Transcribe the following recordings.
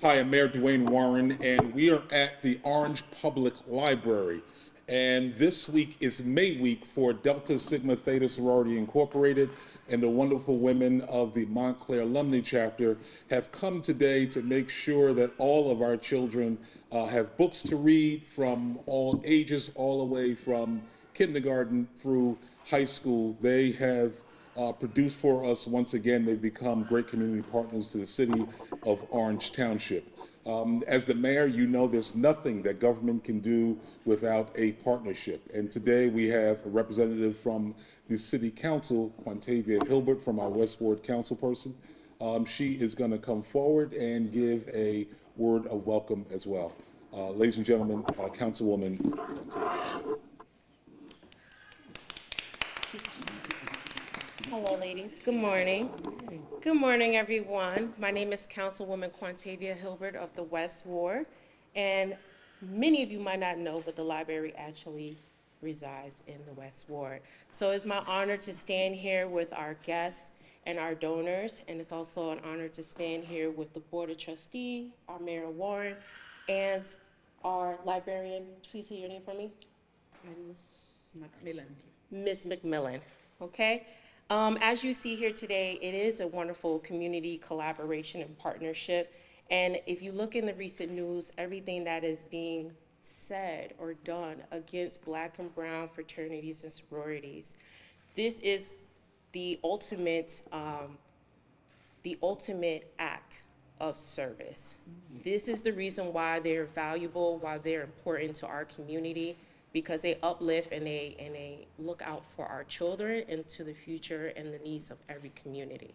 Hi, I'm Mayor Dwayne Warren, and we are at the Orange Public Library. And this week is May Week for Delta Sigma Theta Sorority Incorporated, and the wonderful women of the Montclair Alumni Chapter have come today to make sure that all of our children have books to read from all ages, all the way from kindergarten through high school. They have produced for us once again. They've become great community partners to the city of Orange Township. As the mayor, you know there's nothing that government can do without a partnership. And today we have a representative from the city council, Quantavia Hilbert, from our West Ward councilperson. She is going to come forward and give a word of welcome as well. Ladies and gentlemen, Councilwoman Quantavia. Hello, ladies. Good morning. Good morning, everyone. My name is Councilwoman Quantavia Hilbert of the West Ward, and many of you might not know, but the library actually resides in the West Ward. So it's my honor to stand here with our guests and our donors, and it's also an honor to stand here with the Board of Trustees, our Mayor Warren, and our librarian. Please say your name for me. Ms. Macmillan. Ms. McMillan, okay? As you see here today, it is a wonderful community collaboration and partnership. And if you look in the recent news, everything that is being said or done against Black and brown fraternities and sororities, this is the ultimate act of service. This is the reason why they're valuable, why they're important to our community, because they uplift and they look out for our children into the future and the needs of every community.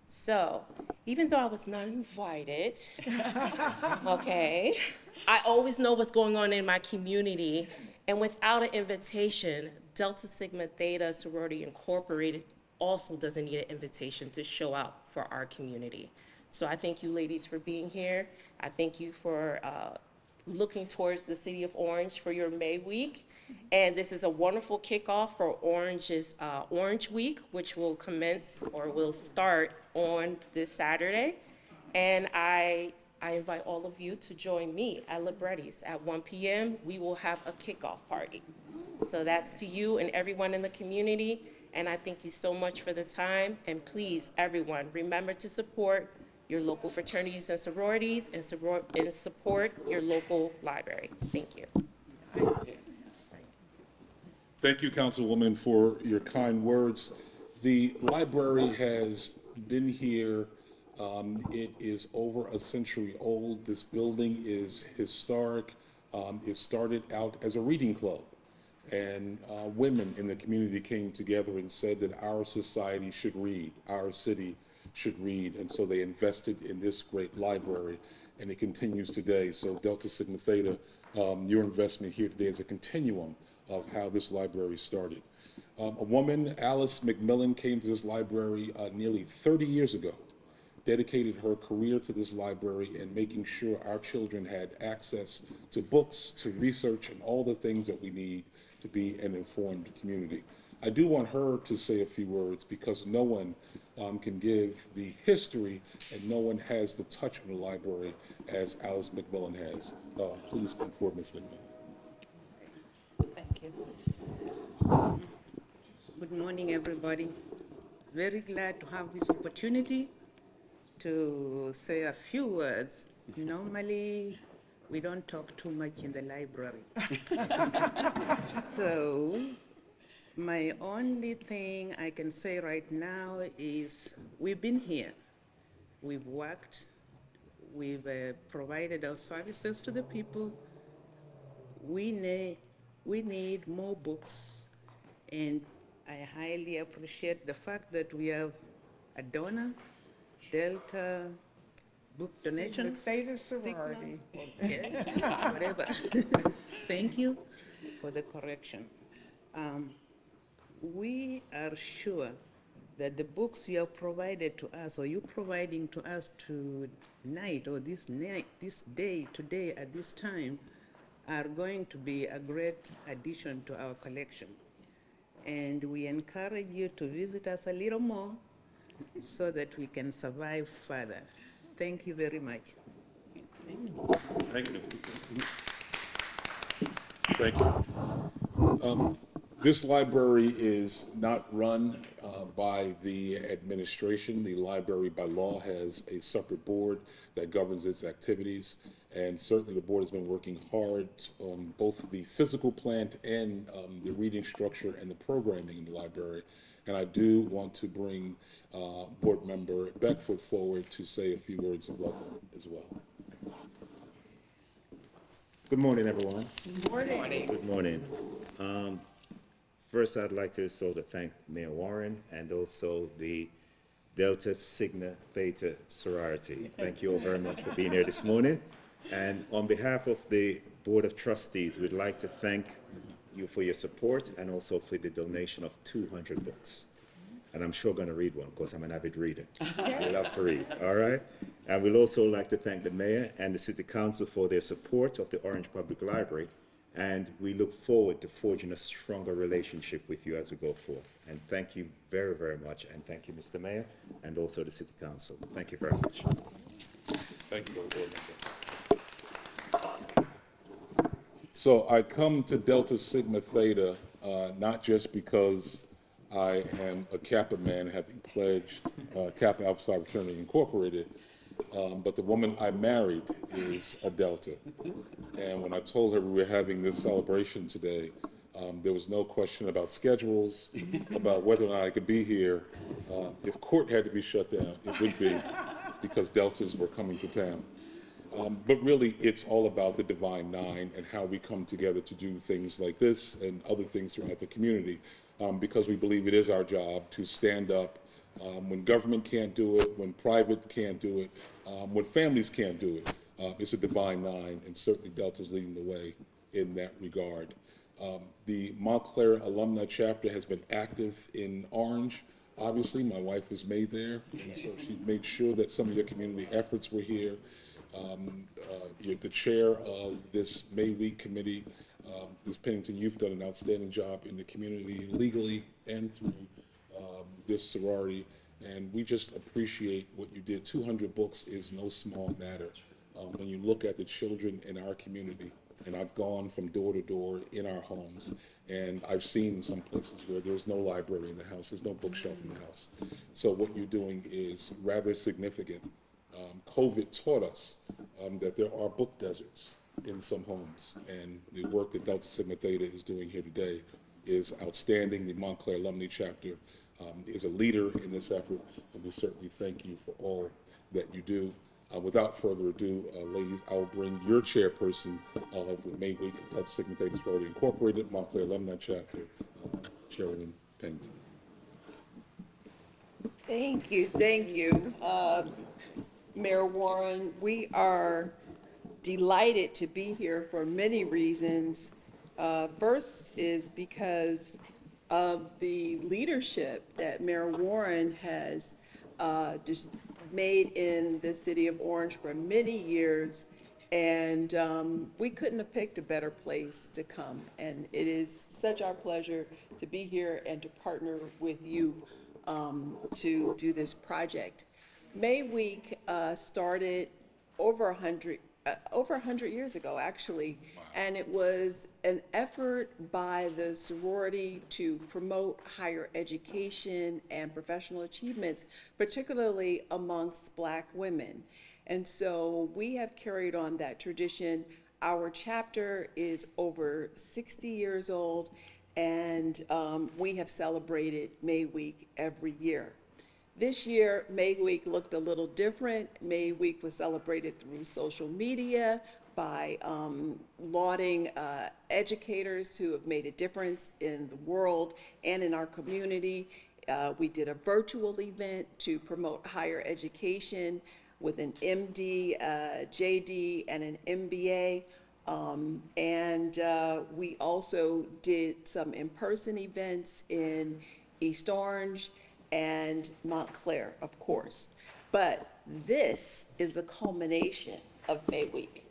So, even though I was not invited, okay, I always know what's going on in my community, and without an invitation, Delta Sigma Theta Sorority Incorporated also doesn't need an invitation to show out for our community. So I thank you ladies for being here. I thank you for looking towards the city of Orange for your May week. And this is a wonderful kickoff for Orange's Orange Week, which will commence or will start on this Saturday. And I invite all of you to join me at Libretti's at 1 p.m. We will have a kickoff party. So that's to you and everyone in the community. And I thank you so much for the time. And please, everyone, remember to support your local fraternities and sororities, and support your local library. Thank you. Thank you, Councilwoman, for your kind words. The library has been here. It is over a century old. This building is historic. It started out as a reading club, and women in the community came together and said that our society should read, our city should read, and so they invested in this great library, and it continues today. So Delta Sigma Theta, your investment here today is a continuum of how this library started. A woman, Alice McMillan, came to this library nearly 30 years ago, dedicated her career to this library and making sure our children had access to books, to research, and all the things that we need to be an informed community. I do want her to say a few words because no one can give the history and no one has the touch on the library as Alice McMillan has. Please come forward, Ms. McMillan. Thank you. Good morning, everybody. Very glad to have this opportunity to say a few words. Normally, we don't talk too much in the library. So, my only thing I can say right now is we've been here. We've worked. We've provided our services to the people. We need more books, and I highly appreciate the fact that we have a donor, Delta Book Donations. Theta Sorority. Okay, whatever. Thank you for the correction. We are sure that the books you have provided to us, or you providing to us tonight, or this day, today, at this time, are going to be a great addition to our collection. And we encourage you to visit us a little more so that we can survive further. Thank you very much. Thank you. Thank you. This library is not run by the administration. The library by law has a separate board that governs its activities. And certainly the board has been working hard on both the physical plant and the reading structure and the programming in the library. And I do want to bring board member Beckford forward to say a few words of welcome as well. Good morning, everyone. Good morning. Good morning. First, I'd like to thank Mayor Warren and also the Delta Sigma Theta sorority. Thank you all very much for being here this morning. And on behalf of the Board of Trustees, we'd like to thank you for your support and also for the donation of 200 books. And I'm sure going to read one because I'm an avid reader. I love to read, all right? And we'd also like to thank the mayor and the city council for their support of the Orange Public Library. And we look forward to forging a stronger relationship with you as we go forth. And thank you very, very much. And thank you, Mr. Mayor, and also the city council. Thank you very much. Thank you, board member. So I come to Delta Sigma Theta not just because I am a Kappa man, having pledged Kappa Alpha Psi Fraternity Incorporated, but the woman I married is a Delta. And when I told her we were having this celebration today, there was no question about schedules, about whether or not I could be here. If court had to be shut down, it would be because Deltas were coming to town. But really, it's all about the Divine Nine and how we come together to do things like this and other things throughout the community, because we believe it is our job to stand up when government can't do it, when private can't do it, when families can't do it. It's a Divine Nine, and certainly Delta's leading the way in that regard. The Montclair Alumni Chapter has been active in Orange. Obviously, my wife was made there, and so she made sure that some of your community efforts were here. You're the chair of this May Week committee. This Pennington Youth done an outstanding job in the community legally and through this sorority, and we just appreciate what you did. 200 books is no small matter. When you look at the children in our community, and I've gone from door to door in our homes, and I've seen some places where there's no library in the house, there's no bookshelf in the house. So what you're doing is rather significant. COVID taught us that there are book deserts in some homes, and the work that Delta Sigma Theta is doing here today is outstanding. The Montclair Alumni Chapter is a leader in this effort, and we certainly thank you for all that you do. Without further ado, ladies, I'll bring your chairperson of the May Week of Delta Sigma Theta Sorority Incorporated, Montclair Alumni Chapter, Sherilyn Pennington. Thank you, Mayor Warren. We are delighted to be here for many reasons. First is because of the leadership that Mayor Warren has just made in the city of Orange for many years, and we couldn't have picked a better place to come. And it is such our pleasure to be here and to partner with you to do this project. May Week started over 100 years ago, actually, and it was an effort by the sorority to promote higher education and professional achievements, particularly amongst Black women. And so we have carried on that tradition. Our chapter is over 60 years old, and we have celebrated May Week every year. This year, May Week looked a little different. May Week was celebrated through social media by lauding educators who have made a difference in the world and in our community. We did a virtual event to promote higher education with an MD, JD, and an MBA. We also did some in-person events in East Orange and Montclair, of course. But this is the culmination of May Week.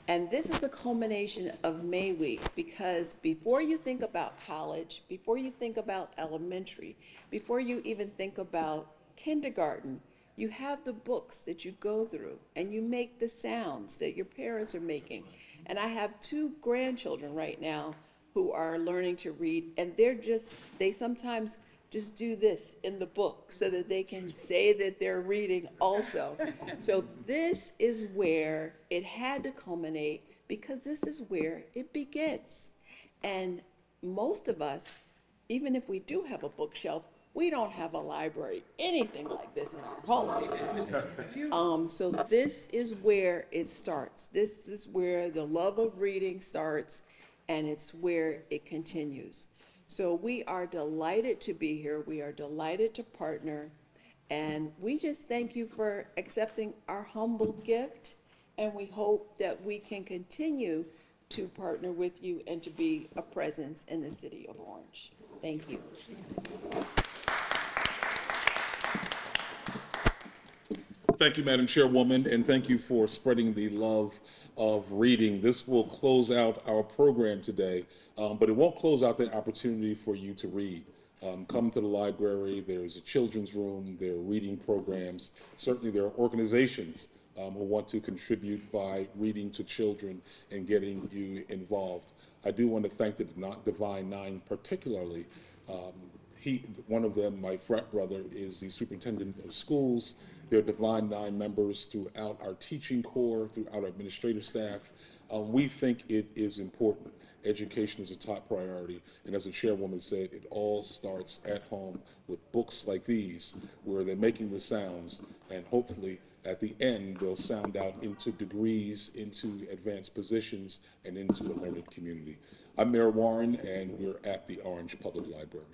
And this is the culmination of May Week because before you think about college, before you think about elementary, before you even think about kindergarten, You have the books that you go through, and you make the sounds that your parents are making. And I have 2 grandchildren right now who are learning to read, and they sometimes just do this in the book so that they can say that they're reading also. So this is where it had to culminate, because this is where it begins. And most of us, even if we do have a bookshelf, we don't have a library, anything like this in our homes. So this is where it starts. This is where the love of reading starts, and it's where it continues. So we are delighted to be here. We are delighted to partner. And we just thank you for accepting our humble gift. And we hope that we can continue to partner with you and to be a presence in the city of Orange. Thank you. Thank you, Madam Chairwoman, and thank you for spreading the love of reading. This will close out our program today, but it won't close out the opportunity for you to read. Come to the library. There's a children's room. There are reading programs. Certainly there are organizations who want to contribute by reading to children and getting you involved. I do want to thank the Divine Nine particularly. One of them, my frat brother, is the superintendent of schools. There are Divine Nine members throughout our teaching corps, throughout our administrative staff. We think it is important. Education is a top priority. And as the chairwoman said, it all starts at home with books like these, where they're making the sounds, and hopefully at the end, they'll sound out into degrees, into advanced positions, and into a learned community. I'm Mayor Warren, and we're at the Orange Public Library.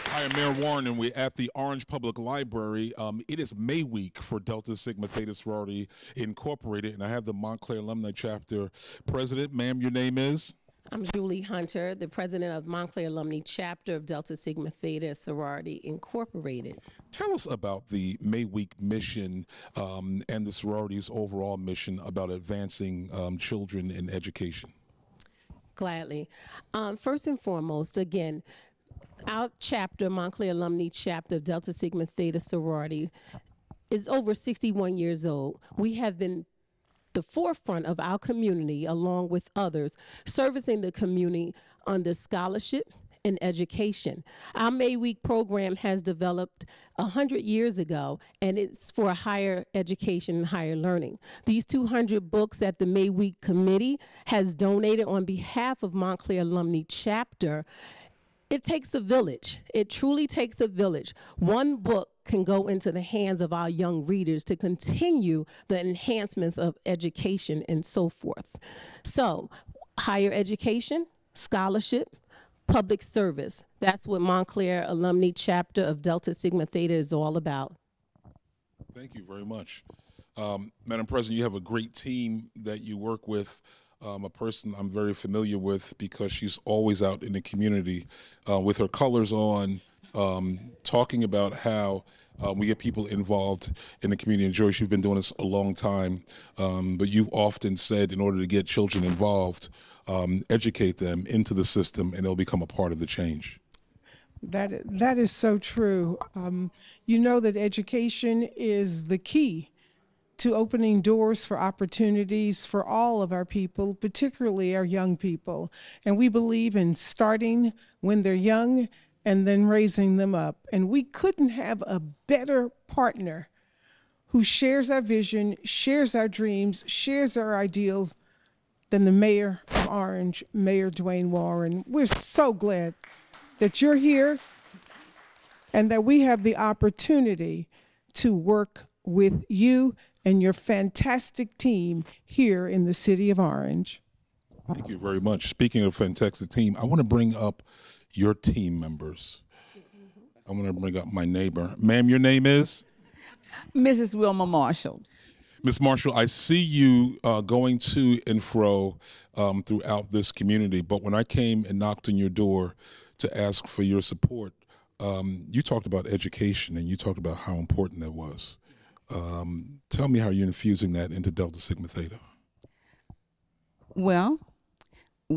Hi, I'm Mayor Warren, and we're at the Orange Public Library. It is May Week for Delta Sigma Theta Sorority Incorporated, and I have the Montclair Alumni Chapter President. Ma'am, your name is? I'm Julie Hunter, the president of Montclair Alumni Chapter of Delta Sigma Theta Sorority Incorporated. Tell us about the May Week mission and the sorority's overall mission about advancing children in education. Gladly. First and foremost, again, our chapter, Montclair Alumni Chapter of Delta Sigma Theta Sorority, is over 61 years old. We have been the forefront of our community, along with others, servicing the community under scholarship and education. Our May Week program has developed 100 years ago, and it's for higher education and higher learning. These 200 books that the May Week Committee has donated on behalf of Montclair Alumni Chapter. It takes a village. It truly takes a village. One book can go into the hands of our young readers to continue the enhancement of education and so forth. So, higher education, scholarship, public service. That's what Montclair Alumni Chapter of Delta Sigma Theta is all about. Thank you very much. Madam President, you have a great team that you work with. A person I'm very familiar with because she's always out in the community with her colors on, talking about how we get people involved in the community. And Joyce, you've been doing this a long time, but you've often said in order to get children involved, educate them into the system and they'll become a part of the change. That is so true. You know that education is the key to opening doors for opportunities for all of our people, particularly our young people. And we believe in starting when they're young and then raising them up. And we couldn't have a better partner who shares our vision, shares our dreams, shares our ideals than the mayor of Orange, Mayor Dwayne Warren. We're so glad that you're here and that we have the opportunity to work with you and your fantastic team here in the city of Orange. Thank you very much. Speaking of fantastic team, I want to bring up your team members. I want to bring up my neighbor. Ma'am, your name is? Mrs. Wilma Marshall. Ms. Marshall, I see you going to and fro throughout this community, but when I came and knocked on your door to ask for your support, you talked about education and you talked about how important that was. Tell me how you're infusing that into Delta Sigma Theta. Well,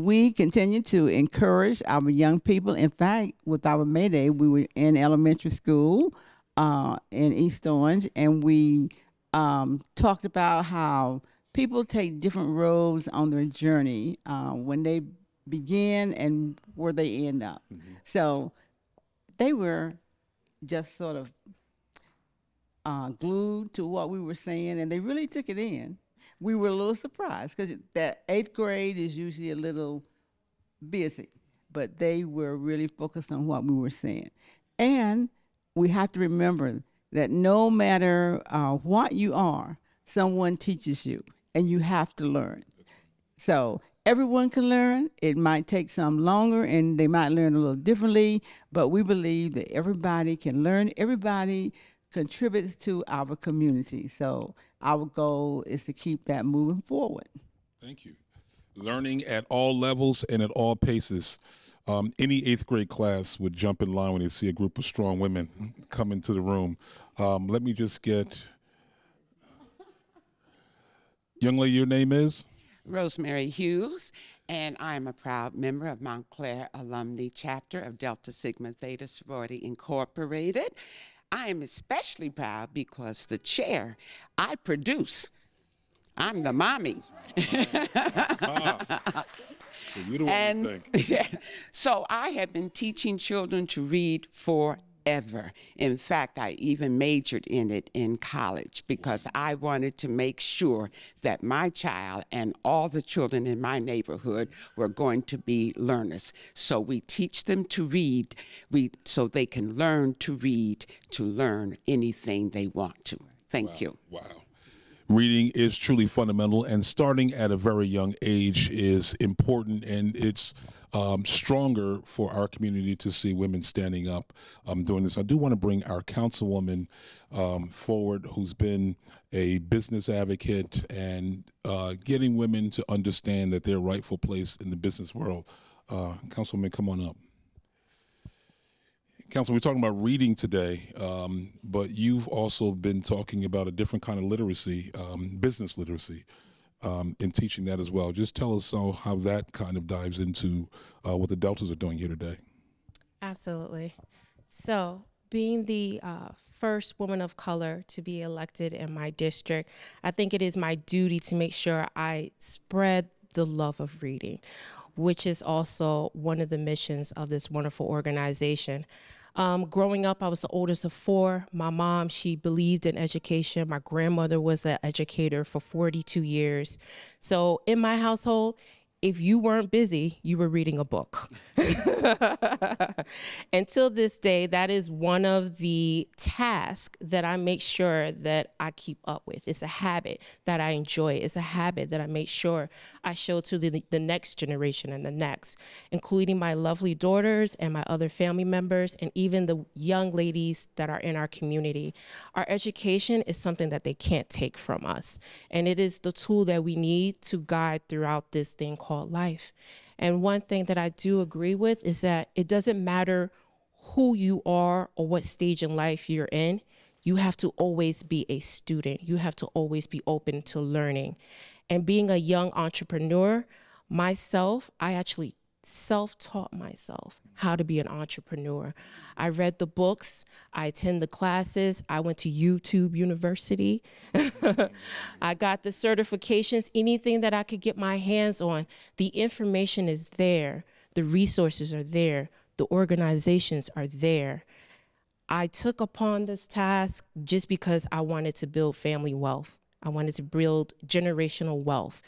we continue to encourage our young people. In fact, with our May Day, we were in elementary school in East Orange, and we talked about how people take different roads on their journey when they begin and where they end up. So they were just sort of glued to what we were saying, and they really took it in. We were a little surprised because that 8th grade is usually a little busy, but they were really focused on what we were saying. And we have to remember that no matter what you are, someone teaches you, and you have to learn. So everyone can learn. It might take some longer, and they might learn a little differently, but we believe that everybody can learn. Everybody contributes to our community. So our goal is to keep that moving forward. Thank you. Learning at all levels and at all paces. Any 8th grade class would jump in line when they see a group of strong women come into the room. Let me just get, young lady, your name is? Rosemary Hughes, and I am a proud member of Montclair Alumni Chapter of Delta Sigma Theta Sorority Incorporated. I am especially proud because the chair I produce, I'm the mommy. So you don't want to think. So I have been teaching children to read forever. In fact, I even majored in it in college because I wanted to make sure that my child and all the children in my neighborhood were going to be learners. So we teach them to read so they can learn to read, to learn anything they want to. Thank you. Wow. Reading is truly fundamental, and starting at a very young age is important, and it's stronger for our community to see women standing up doing this. I do want to bring our councilwoman forward, who's been a business advocate and getting women to understand that their rightful place in the business world. Councilwoman, come on up. Council, we're talking about reading today, but you've also been talking about a different kind of literacy, business literacy, in teaching that as well. Just tell us how that kind of dives into what the Deltas are doing here today. Absolutely. So, being the first woman of color to be elected in my district, I think it is my duty to make sure I spread the love of reading, which is also one of the missions of this wonderful organization. Growing up, I was the oldest of 4. My mom, she believed in education. My grandmother was an educator for 42 years. So in my household, if you weren't busy, you were reading a book. Until this day, that is one of the tasks that I make sure that I keep up with. It's a habit that I enjoy. It's a habit that I make sure I show to the next generation and the next, including my lovely daughters and my other family members, and even the young ladies that are in our community. Our education is something that they can't take from us, and it is the tool that we need to guide throughout this thing called life. And one thing that I do agree with is that it doesn't matter who you are or what stage in life you're in. You have to always be a student. You have to always be open to learning. And being a young entrepreneur, myself, I actually self-taught myself how to be an entrepreneur. I read the books, I attend the classes, I went to YouTube University. I got the certifications, anything that I could get my hands on. The information is there, the resources are there, the organizations are there. I took upon this task just because I wanted to build family wealth. I wanted to build generational wealth.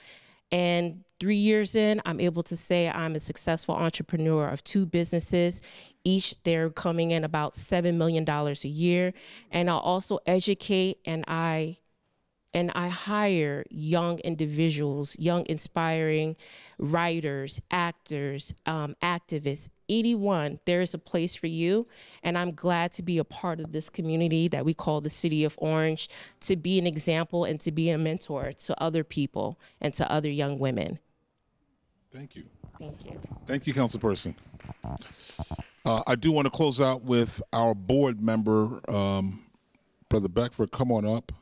And 3 years in, I'm able to say I'm a successful entrepreneur of 2 businesses. Each, they're coming in about $7 million a year. And I'll also educate and I hire young individuals, young inspiring writers, actors, activists, anyone. There is a place for you, and I'm glad to be a part of this community that we call the City of Orange, to be an example and to be a mentor to other people and to other young women. Thank you. Thank you. Thank you, Councilperson. I do want to close out with our board member, Brother Beckford. Come on up.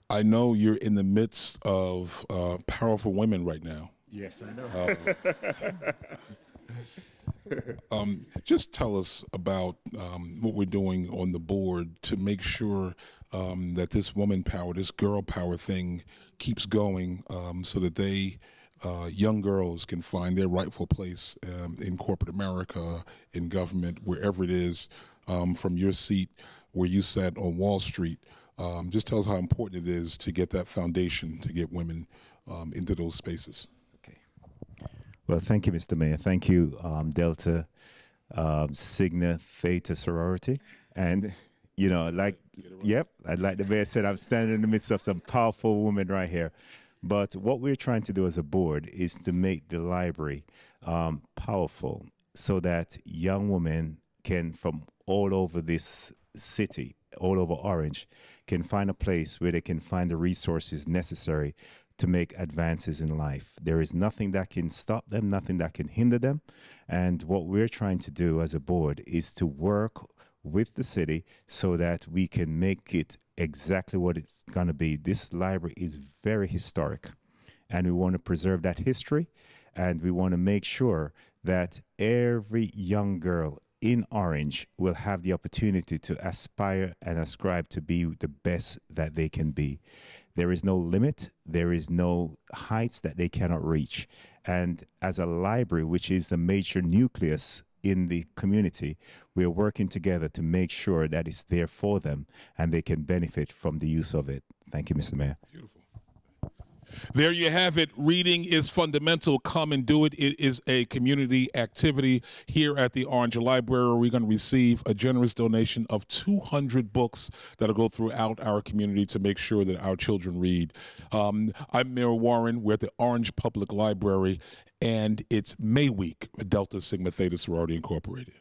I know you're in the midst of powerful women right now. Yes, I know. Just tell us about what we're doing on the board to make sure that this woman power, this girl power thing keeps going so that young girls can find their rightful place in corporate America, in government, wherever it is, from your seat where you sat on Wall Street. Just tell us how important it is to get that foundation, to get women into those spaces. Well, thank you, Mr. Mayor. Thank you, Delta Sigma Theta sorority. And, you know, like the mayor said, I'm standing in the midst of some powerful women right here. But what we're trying to do as a board is to make the library powerful so that young women can, from all over this city, all over Orange, can find a place where they can find the resources necessary to make advances in life. There is nothing that can stop them, nothing that can hinder them. And what we're trying to do as a board is to work with the city so that we can make it exactly what it's going to be. This library is very historic, and we want to preserve that history, and we want to make sure that every young girl in Orange will have the opportunity to aspire and ascribe to be the best that they can be. There is no limit. There is no heights that they cannot reach. And as a library, which is a major nucleus in the community, we're working together to make sure that it's there for them and they can benefit from the use of it. Thank you, Mr. Mayor. Beautiful. There you have it. Reading is fundamental. Come and do it. It is a community activity here at the Orange Library. We're going to receive a generous donation of 200 books that'll go throughout our community to make sure that our children read. I'm Mayor Warren. We're at the Orange Public Library, and it's May Week at Delta Sigma Theta Sorority Incorporated.